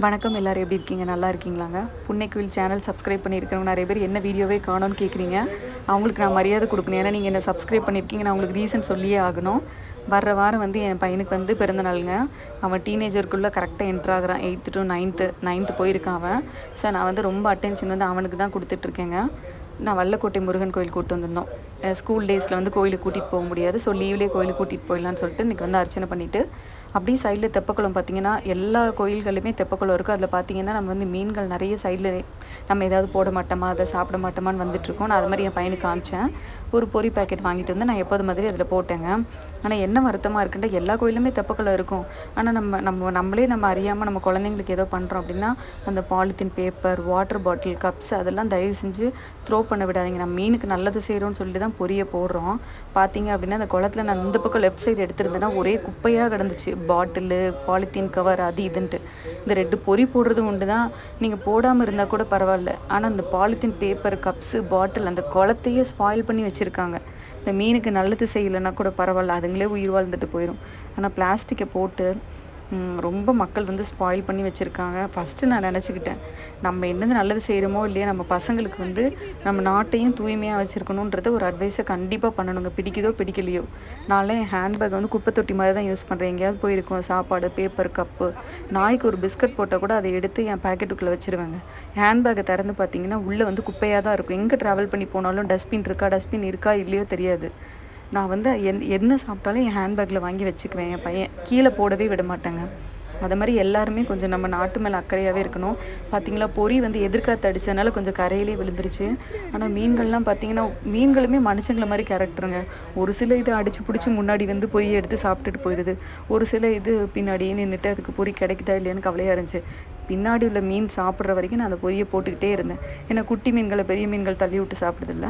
வணக்கம், எல்லோரும் எப்படி இருக்கீங்க? நல்லா இருக்கீங்களாங்க? புண்ணியக்குயில் சேனல் சப்ஸ்கிரைப் பண்ணியிருக்கிறவங்க நிறைய பேர் என்ன வீடியோவே காணோன்னு கேட்குறீங்க. அவங்களுக்கு நான் மரியாதை கொடுக்கணும். ஏன்னா நீங்கள் என்ன சப்ஸ்கிரைப் பண்ணியிருக்கீங்க, நான் உங்களுக்கு ரீசன் சொல்லியே ஆகணும். வர்ற வாரம் என் பையனுக்கு பிறந்த நாளுங்க. அவன் டீனேஜருக்குள்ளே கரெக்டாக என்ட்ரு ஆகிறான். 8th to 9th போயிருக்கான் அவன். சார் நான் ரொம்ப அட்டென்ஷன் அவனுக்கு தான் கொடுத்துட்ருக்கேங்க. நான் வல்லக்கோட்டை முருகன் கோயில் கூப்பிட்டு வந்திருந்தோம். ஸ்கூல் டேஸில் கோயிலுக்கு கூட்டிகிட்டு போக முடியாது. ஸோ லீவ்லேயே கோயிலுக்கு கூட்டிகிட்டு போயிடலான்னு சொல்லிட்டு இன்றைக்கி அர்ச்சனை பண்ணிவிட்டு அப்படியே சைடில் தெப்பக்குளம் பார்த்திங்கன்னா எல்லா கோயில்களுமே தெப்பக்குளம் இருக்குது. அதில் பார்த்திங்கன்னா நம்ம மீன்கள் நிறைய சைடில் நம்ம ஏதாவது போட மாட்டோமா, அதை சாப்பிட மாட்டோமான்னு வந்துட்டுருக்கோம். நான் அது மாதிரி என் பையனுக்கு காமிச்சேன். ஒரு பொரி பேக்கெட் வாங்கிட்டு வந்து நான் எப்போது மாதிரி அதில் போட்டேங்க. ஆனால் என்ன வருத்தமாக இருக்குன்ட்டு எல்லா கோயிலுமே தெப்பக்குளம் இருக்கும். ஆனால் நம்மளே அறியாமல் நம்ம குழந்தைங்களுக்கு ஏதோ பண்ணுறோம் அப்படின்னா அந்த polythene paper, water bottle, cups அதெல்லாம் தயவு செஞ்சு த்ரோ பண்ண விடாதீங்க. நம்ம மீனுக்கு நல்லது செய்கிறோன்னு சொல்லிட்டு தான் பொரியை போடுறோம். பார்த்தீங்க அப்படின்னா அந்த குளத்துல நான் இந்த பக்கம் லெஃப்ட் சைடு எடுத்துருந்தேன்னா ஒரே குப்பையாக கிடந்துச்சு. பாட்டிலு, பாலித்தீன் கவர், அது இதுன்ட்டு. இந்த 2 பொரி போடுறதும் உண்டு தான். நீங்கள் போடாமல் இருந்தால் கூட பரவாயில்ல. ஆனால் அந்த பாலித்தீன் பேப்பர், கப்ஸு, பாட்டில் அந்த குளத்தையே ஸ்பாயில் பண்ணி வச்சுருக்காங்க. இந்த மீனுக்கு நல்லது செய்யலைன்னா கூட பரவாயில்ல, அதுங்களே உயிர் வாழ்ந்துட்டு போயிடும். ஆனால் பிளாஸ்டிக்கை போட்டு ரொம்ப மக்கள் ஸ்பாயில் பண்ணி வச்சுருக்காங்க. ஃபஸ்ட்டு நான் நினச்சிக்கிட்டேன், நம்ம என்னது நல்லது செய்கிறோமோ இல்லையா, நம்ம பசங்களுக்கு நம்ம நாட்டையும் தூய்மையாக வச்சுருக்கணுன்றத ஒரு அட்வைஸை கண்டிப்பாக பண்ணணுங்க. பிடிக்குதோ பிடிக்கலையோ. நான்லாம் என் ஹேண்ட்பேக் குப்பை தொட்டி மாதிரி தான் யூஸ் பண்ணுறேன். எங்கேயாவது போயிருக்கோம், சாப்பாடு, பேப்பர், கப்பு, நாய்க்கு ஒரு பிஸ்கட் போட்டால் கூட அதை எடுத்து என் பேக்கெட்டுக்குள்ளே வச்சுருவேங்க. ஹேண்ட்பேக்கை திறந்து பார்த்தீங்கன்னா உள்ளே குப்பையாக தான் இருக்கும். எங்கே ட்ராவல் பண்ணி போனாலும் டஸ்ட்பின் இருக்கா இல்லையோ தெரியாது. நான் என்ன சாப்பிட்டாலும் என் ஹேண்ட்பேக்கில் வாங்கி வச்சுக்குவேன். என் பையன் கீழே போடவே விட மாட்டேங்க. அது மாதிரி எல்லாருமே கொஞ்சம் நம்ம நாட்டு மேலே அக்கறையாகவே இருக்கணும். பார்த்திங்களா, பொறி எதிர்காத்து அடித்ததுனால கொஞ்சம் கரையிலே விழுந்துருச்சு. ஆனால் மீன்கள்லாம் பார்த்திங்கன்னா மீன்களுமே மனுஷங்களை மாதிரி கேரக்டருங்க. ஒரு சில இது அடித்து பிடிச்சி முன்னாடி பொரியை எடுத்து சாப்பிட்டுட்டு போயிடுது. ஒரு சில இது பின்னாடியே நின்றுட்டு அதுக்கு பொறி கிடைக்குதா இல்லையான்னு கவலையாக இருந்துச்சு. பின்னாடி உள்ள மீன் சாப்பிட்ற வரைக்கும் நான் அந்த பொரியை போட்டுக்கிட்டே இருந்தேன். ஏன்னா குட்டி மீன்களை பெரிய மீன்கள் தள்ளி விட்டு சாப்பிடுதில்ல.